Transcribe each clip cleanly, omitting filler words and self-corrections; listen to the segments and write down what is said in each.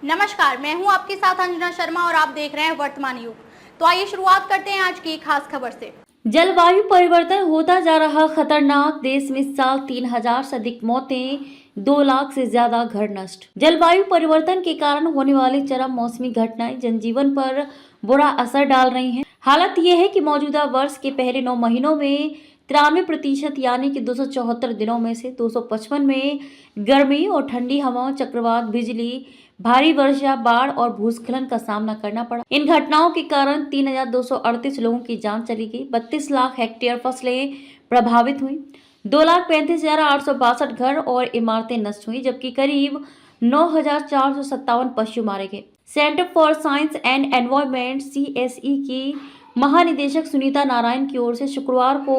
नमस्कार, मैं हूं आपके साथ अंजना शर्मा और आप देख रहे हैं वर्तमान युग। तो आइए शुरुआत करते हैं आज की खास खबर से। जलवायु परिवर्तन होता जा रहा खतरनाक, देश में इस साल 3000 से अधिक मौतें, 2 लाख से ज्यादा घर नष्ट। जलवायु परिवर्तन के कारण होने वाली चरम मौसमी घटनाएं जनजीवन पर बुरा असर डाल रही हैं। हालत यह है कि मौजूदा वर्ष के पहले 9 महीनों में 93% यानी कि 274 दिनों में से 255 में गर्मी और ठंडी हवाओं, चक्रवात, बिजली, भारी वर्षा, बाढ़ और भूस्खलन का सामना करना पड़ा। इन घटनाओं के कारण 3238 लोगों की जान चली गई, 32 लाख हेक्टेयर फसलें प्रभावित हुई, 2,35,862 घर और इमारतें नष्ट हुई, जबकि करीब 9,457 पशु मारे गए। Centre for science and environment (CSE) की महानिदेशक सुनीता नारायण की ओर से शुक्रवार को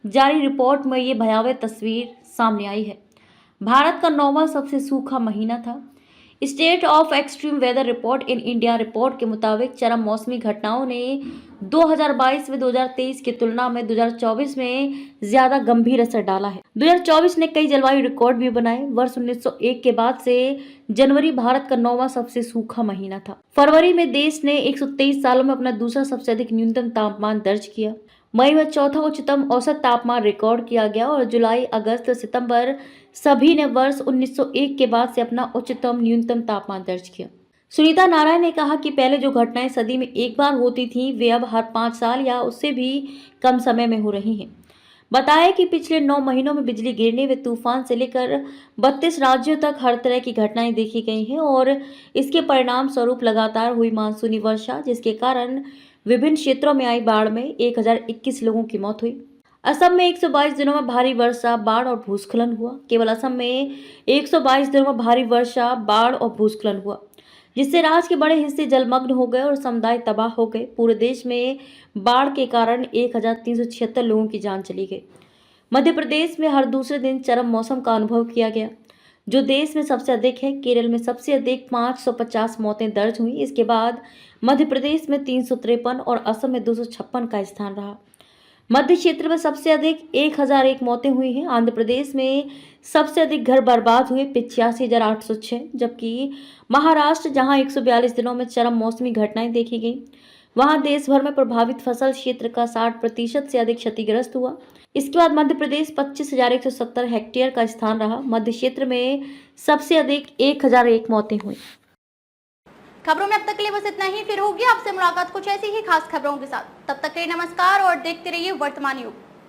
जारी रिपोर्ट में ये भयावह तस्वीर सामने आई है। भारत का 9वां सबसे सूखा महीना था। State of extreme weather report in India report के मुताबिक चरम मौसमी घटनाओं ने 2022 में 2023 की तुलना में 2024 में ज्यादा गंभीर असर डाला है। 2024 ने कई जलवायु रिकॉर्ड भी बनाए। वर्ष 1901 के बाद से जनवरी भारत का 9वां सबसे सूखा महीना था। फरवरी में देश ने 123 सालों में अपना दूसरा सबसे अधिक न्यूनतम तापमान दर्ज किया। मई में चौथा उच्चतम औसत तापमान रिकॉर्ड किया गया और जुलाई, अगस्त, सितंबर सभी ने वर्ष 1901 के बाद से अपना उच्चतम न्यूनतम तापमान दर्ज किया। सुनीता नारायण ने कहा कि पहले जो घटनाएं सदी में एक बार होती थीं, वे अब हर 5 साल या उससे भी कम समय में हो रही हैं। बताया कि पिछले 9 महीनों में बिजली गिरने व तूफान से लेकर 32 राज्यों तक हर तरह की घटनाएं देखी गई हैं और इसके परिणाम स्वरूप लगातार हुई मानसूनी वर्षा, जिसके कारण विभिन्न क्षेत्रों में आई बाढ़ में 1021 लोगों की मौत हुई। असम में 122 दिनों में भारी वर्षा, बाढ़ और भूस्खलन हुआ। केवल असम में 122 दिनों में भारी वर्षा, बाढ़ और भूस्खलन हुआ, जिससे राज्य के बड़े हिस्से जलमग्न हो गए और समुदाय तबाह हो गए। पूरे देश में बाढ़ के कारण 1376 लोगों की जान चली गई। मध्य प्रदेश में हर दूसरे दिन चरम मौसम का अनुभव किया गया, जो देश में सबसे अधिक है। केरल में सबसे अधिक 550 मौतें दर्ज हुई। इसके बाद मध्य प्रदेश में 353 और असम में 256 का स्थान रहा। मध्य क्षेत्र में सबसे अधिक 1001 मौतें हुई हैं। आंध्र प्रदेश में सबसे अधिक घर बर्बाद हुए, 85,806, जबकि महाराष्ट्र, जहां 142 दिनों में चरम मौसमी घटनाएं देखी गई, वहां देश भर में प्रभावित फसल क्षेत्र का 60% से अधिक क्षतिग्रस्त हुआ। इसके बाद मध्य प्रदेश 25,170 हेक्टेयर का स्थान रहा। मध्य क्षेत्र में सबसे अधिक 1001 मौतें हुई। खबरों में अब तक के लिए बस इतना ही। फिर होगी आपसे मुलाकात कुछ ऐसी ही खास खबरों के साथ। तब तक के लिए नमस्कार और देखते रहिए वर्तमान युग।